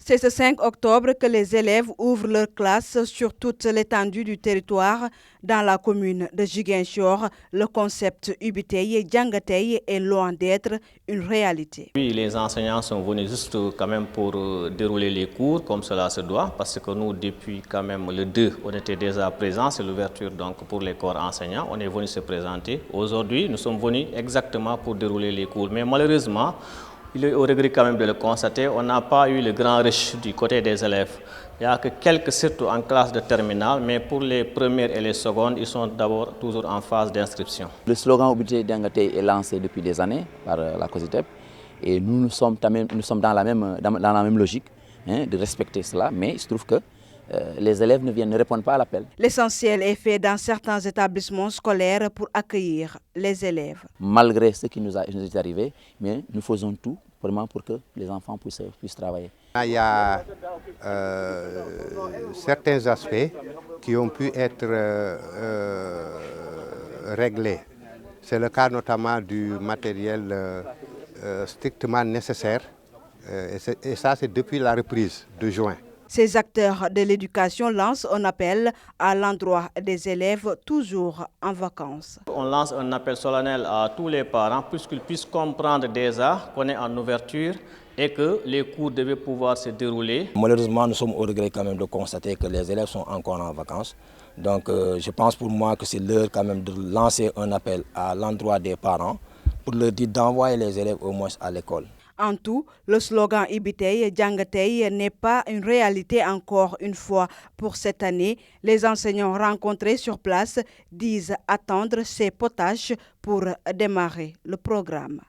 C'est ce 5 octobre que les élèves ouvrent leurs classes sur toute l'étendue du territoire. Dans la commune de Ziguinchor, le concept Ubitey Djangatey est loin d'être une réalité. Oui, les enseignants sont venus juste quand même pour dérouler les cours comme cela se doit, parce que nous, depuis quand même le 2, on était déjà présents. C'est l'ouverture donc pour les corps enseignants. On est venu se présenter. Aujourd'hui, nous sommes venus exactement pour dérouler les cours. Mais malheureusement, il est au regret quand même de le constater, on n'a pas eu le grand rush du côté des élèves. Il n'y a que quelques, surtout en classe de terminale, mais pour les premières et les secondes, ils sont d'abord toujours en phase d'inscription. Le slogan Ubitey Djangatey est lancé depuis des années par la COSITEP et nous sommes dans la même logique de respecter cela, mais il se trouve que les élèves ne répondent pas à l'appel. L'essentiel est fait dans certains établissements scolaires pour accueillir les élèves. Malgré ce qui nous est arrivé, mais nous faisons tout vraiment pour que les enfants puissent travailler. Il y a certains aspects qui ont pu être réglés. C'est le cas notamment du matériel strictement nécessaire et ça c'est depuis la reprise de juin. Ces acteurs de l'éducation lancent un appel à l'endroit des élèves toujours en vacances. On lance un appel solennel à tous les parents pour qu'ils puissent comprendre déjà qu'on est en ouverture et que les cours devaient pouvoir se dérouler. Malheureusement, nous sommes au regret quand même de constater que les élèves sont encore en vacances. Donc je pense pour moi que c'est l'heure quand même de lancer un appel à l'endroit des parents pour leur dire d'envoyer les élèves au moins à l'école. En tout, le slogan Ubitey Djangatey n'est pas une réalité encore une fois pour cette année. Les enseignants rencontrés sur place disent attendre ces potages pour démarrer le programme.